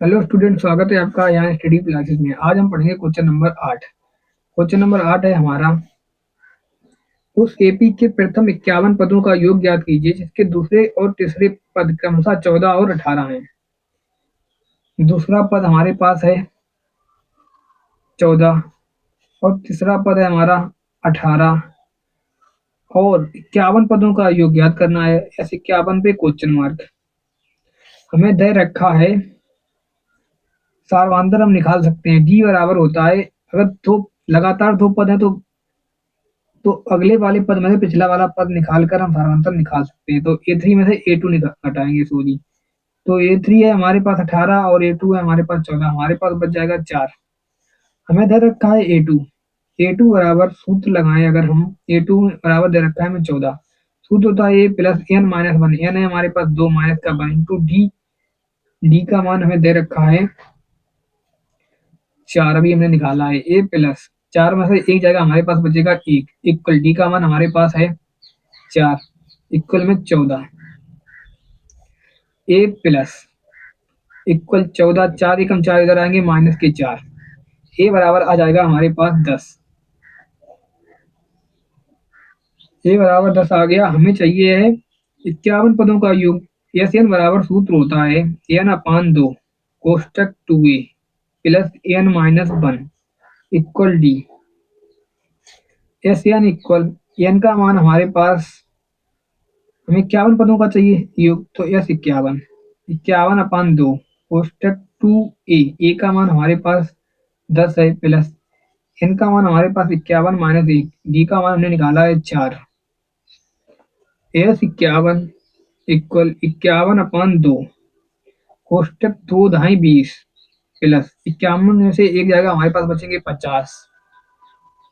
Hello student, स्वागत है आपका यहाँ स्टडी क्लासेस में। आज हम पढ़ेंगे क्वेश्चन नंबर 8। क्वेश्चन नंबर 8 है हमारा, उस एपी के प्रथम 51 पदों का योग ज्ञात कीजिए जिसके दूसरे और तीसरे पद क्रमशः 14 और 18 हैं। दूसरा पद हमारे पास है 14 और तीसरा पद है हमारा 18 और 51 पदों का योग ज्ञात करना है। एस 51 पे क्वेश्चन मार्क हमें दे रखा है। सारवांतर हम निकाल सकते हैं। डी बराबर होता है, अगर दो लगातार दो पद है तो अगले वाले पद में से पिछला वाला पद निकाल कर हम सारवंतर निकाल सकते हैं। तो A3 में से A2 घटाएंगे, सॉरी। तो A3 है हमारे पास 18 और A2 है हमारे पास 14, हमारे पास बच जाएगा 4। हमें दे रखा है A2 बराबर सूत्र लगाएं। अगर हम A2 बराबर दे रखा है हमें 14, सूत्र होता है A plus n minus one. N है हमारे पास 2 माइनस का 1 इंटू डी। डी का मान हमें दे रखा है 4, अभी हमने निकाला है। A प्लस 4 में से एक जगह हमारे पास बचेगा 1, इक्वल डी का मान हमारे पास है 4, इक्वल में 14। ए प्लस इक्वल 14, 4 एकम 4 इधर आएंगे माइनस के 4। ए बराबर आ जाएगा हमारे पास 10। ए बराबर 10 आ गया। हमें चाहिए है 51 पदों का योग। एस एन बराबर सूत्र होता है एन अपान 2 कोष्टक 2a plus n minus 1 equal d. S n equal n का मान हमारे पास, हमें 51 पदों का चाहिए योग, तो एस 51 51 अपान 2 कोष्टक 2a। ए का मान हमारे पास 10 है प्लस एन का मान हमारे पास 51 माइनस 1, डी का मान हमने निकाला है 4। एस 51 इक्वल 51 अपान 2 कोष्टक 2 ढाई 20 प्लस 51 में से एक जाएगा हमारे पास बचेंगे 50।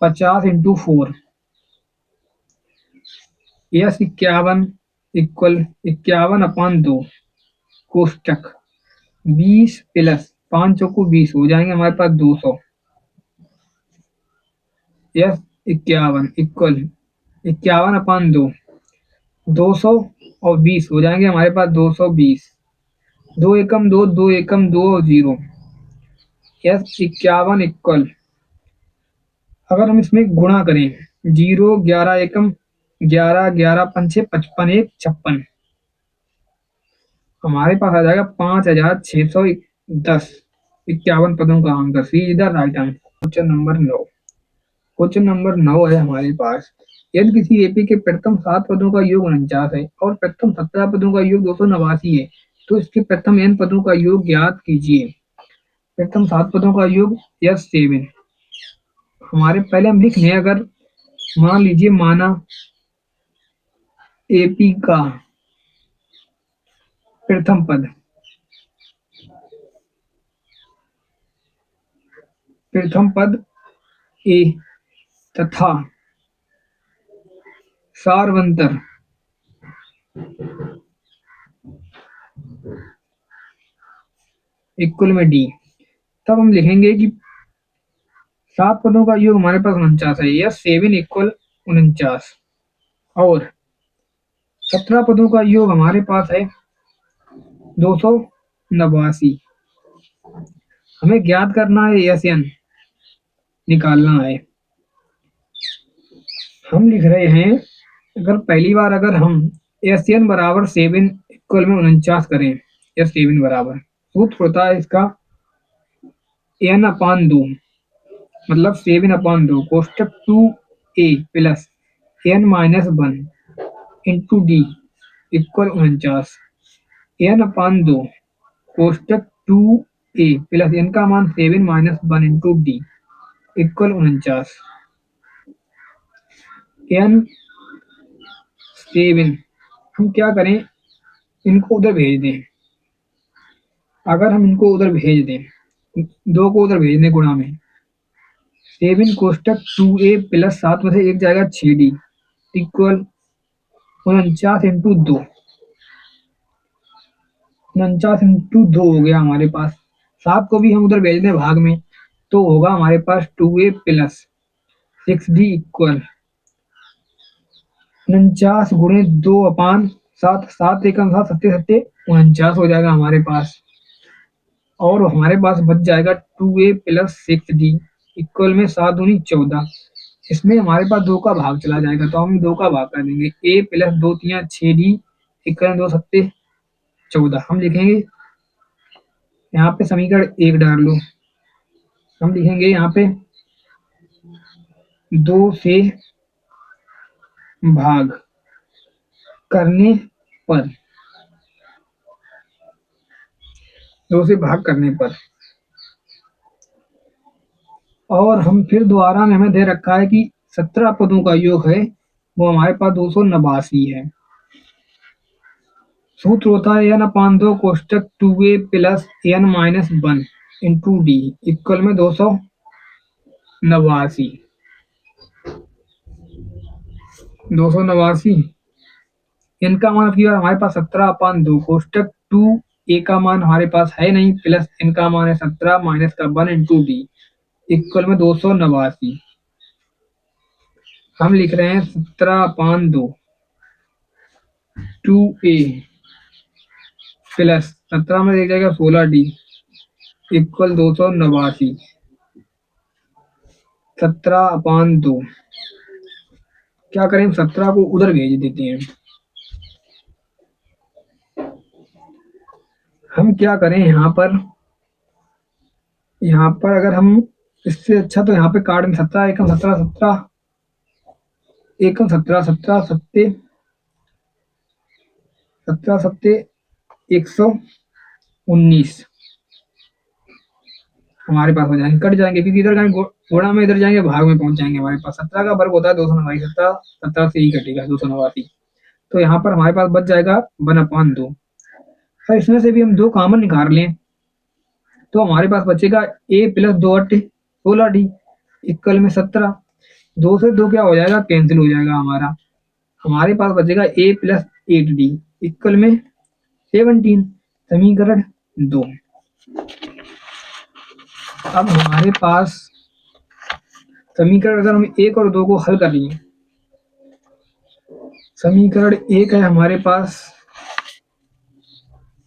50 इंटू 4। एस 51 इक्वल 51 अपान 2 कोष्टक 20 प्लस 5 चौको 20 हो जाएंगे हमारे पास 200। एस 51 इक्वल 51 अपान 2 200 और 20 हो जाएंगे हमारे पास 220। 2 एकम 2, 2 एकम 2 और 0। एस 51 इक्वल, अगर हम इसमें गुणा करें, 0 11 एकम 11, 11 पंचे 55, 1 56, हमारे पास आ जाएगा 5610। 51 पदों का answer C is the right answer. Question number 9। Question number 9 है हमारे पास, यदि किसी एपी के प्रथम 7 पदों का योग 49 है और प्रथम 17 पदों का योग 289 है, तो इसके प्रथम n पदों का योग ज्ञात कीजिए। प्रथम 7 पदों का योग यस 7। हमारे पहले हम लिख लें, अगर मान लीजिए माना एपी का प्रथम पद ए तथा सारवंतर इक्वल में डी, तब हम लिखेंगे कि 7 पदों का योग हमारे पास 49 है, यह 7 इक्वल 49, और 17 पदों का योग हमारे पास है 289। हमें ज्ञात करना है, एस एन निकालना है। हम लिख रहे हैं, अगर पहली बार अगर हम एस एन बराबर 7 इक्वल में 49 करें, या 7 बराबर सूत्र होता है इसका एन अपान 2, मतलब 7 अपान 2 कोष्टक 2a plus n minus 1 into d equal 49। N अपान 2 कोष्टक 2a प्लस एन का मान 7 minus 1 into d equal 49। N 7, हम क्या करें, इनको उधर भेज दें। अगर हम इनको उधर भेज दें, 2 को उधर भेज दें गुणा में, 7 कोष्टक 2a प्लस 7 में से एक जाएगा 6d इक्वल 49 इंटू 2। 49 इंटू 2 हो गया हमारे पास। 7 को भी हम उधर भेज दें भाग में, तो होगा हमारे पास 2a प्लस 6d इक्वल 49 गुणे 2 अपान 7, 7 एकम 7 सत्ते सत्ते 49 हो जाएगा हमारे पास। और हमारे पास बच जाएगा 2a प्लस 6d इक्वल में 7 दूनी 14। इसमें हमारे पास 2 का भाग चला जाएगा तो हम 2 का भाग कर देंगे। a प्लस 2 तियां 6d इक्वल में 2 सत्ते 14। हम लिखेंगे यहाँ पे समीकरण 1 डाल लो। हम लिखेंगे यहाँ पे 2 से भाग करने पर 2 से भाग करने पर और हम फिर दोबारा में हमें दे रखा है कि 17 पदों का योग है वो हमारे पास 289 है। सूत्र होता है n/2 कोष्टक 2a plus n minus 1 into d equal में 289। 289 इनका मान की बार हमारे पास 17/2 कोष्टक 2a का मान हमारे पास है नहीं प्लस इनका मान है 17 माइनस का 1 इंटू डी इक्वल में 289। हम लिख रहे हैं 17/2 2a प्लस 17 में देख जाएगा 16d इक्वल 289। 17/2 क्या करें 17 को उधर भेज देते हैं। हम क्या करें यहाँ पर अगर हम इससे अच्छा तो यहाँ पे काट में 17 एकम 17 17 एकम 17 17 सत्ते 17 सत्ते 119 हमारे पास हो जाएंगे, कट जाएंगे क्योंकि इधर जाएंगे घोड़ा में, इधर जाएंगे भाग में पहुंच जाएंगे। हमारे पास 17 का वर्ग होता है 289, 17 17 से ही कटेगा 289। तो यहाँ पर हमारे पास बच जाएगा 1/2। सर इसमें से भी हम 2 कॉमन निकाल लें तो हमारे पास बचेगा a प्लस 2 8 16d इक्वल में 17। 2 से 2 क्या हो जाएगा कैंसिल हो जाएगा हमारे पास बचेगा a प्लस 8d इक्वल में 17। समीकरण 2। अब हमारे पास समीकरण अगर हम 1 और 2 को हल कर लिए, समीकरण 1 है हमारे पास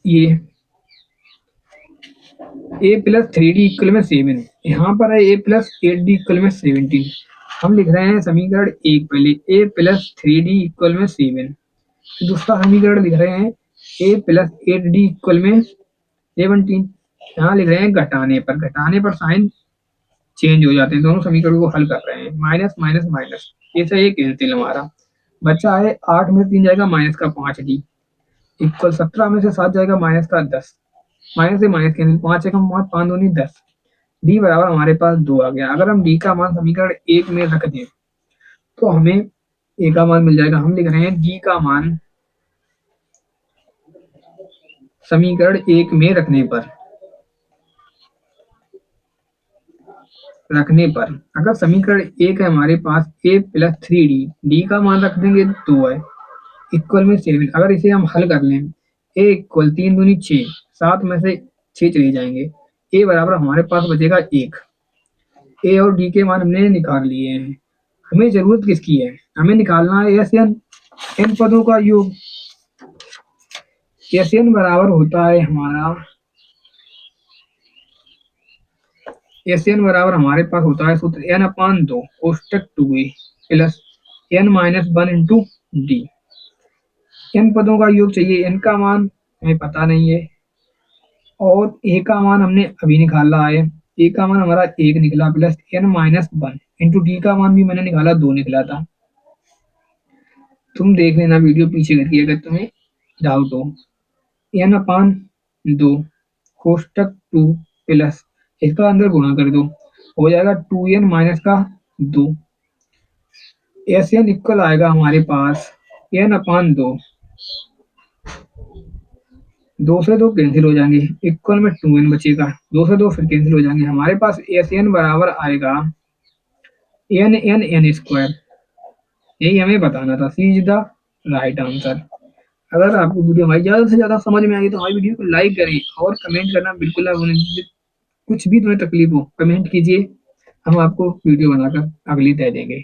ये a प्लस 3d इक्वल में 7, यहाँ पर है a प्लस 8d इक्वल में 17। हम लिख रहे हैं समीकरण 1 पहले a प्लस 3d इक्वल में 7। दूसरा समीकरण लिख रहे हैं a प्लस 8d इक्वल में 17। यहाँ लिख रहे हैं घटाने पर साइन चेंज हो जाते हैं, दोनों समीकरणों को हल कर रहे हैं। माइनस माइनस माइनस ऐसा ये कैंसिल हमारा बच्चा है 8 में 3 जाएगा माइनस का 5d इक्वल 17 में से 7 जाएगा माइनस का 10, माइनस से माइनस कैंसिल 5 एकम 5 5 दूनी 10 डी बराबर हमारे पास 2 आ गया। अगर हम डी का मान समीकरण 1 में रख दें तो हमें ए का मान मिल जाएगा। हम लिख रहे हैं डी का मान समीकरण 1 में रखने पर अगर समीकरण 1 है हमारे पास a प्लस 3d डी का मान रख देंगे 2 है इक्वल में 7। अगर इसे हम हल कर लें a इक्वल 3 दूनी 6 7 में से 6 चले जाएंगे a बराबर हमारे पास बचेगा 1। a और d के मान हमने निकाल लिए हैं। हमें जरूरत किसकी है, हमें निकालना है एस एन पदों का योग। एस एन बराबर होता है हमारा एस एन बराबर हमारे पास होता है सूत्र n/2 कोष्टक 2a plus n minus 1 into D. n पदों का योग चाहिए, n का मान हमें पता नहीं है और a का मान हमने अभी निकाला है। a का मान हमारा 1 निकला plus n minus 1 into D का मान भी मैंने निकाला 2 निकला था। तुम देख लेना वीडियो पीछे करके अगर तुम्हें डाउट हो। n/2 कोष्टक 2 प्लस इसका अंदर गुणा कर दो हो जाएगा 2n माइनस का 2। एस एन इक्वल आएगा हमारे पास n/2 2 से 2 कैंसिल हो जाएंगे इक्वल में 2n बचेगा, 2 से 2 फिर कैंसिल हो जाएंगे। हमारे पास एस एन बराबर आएगा n स्क्वायर। यही हमें बताना था, सी इज द राइट आंसर। अगर आपको वीडियो हमारी ज़्यादा से ज़्यादा समझ में आई तो हमारी वीडियो को लाइक करें और कमेंट करना बिल्कुल ना भूलें। कुछ भी तुम्हें तकलीफ हो कमेंट कीजिए, हम आपको वीडियो बनाकर अगली दे देंगे।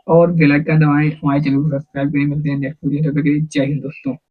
और बेल आइकन दबाएं, हमारे चैनल को सब्सक्राइब करें। मिलते हैं नेक्स्ट वीडियो, तब तक के लिए जय हिंद दोस्तों।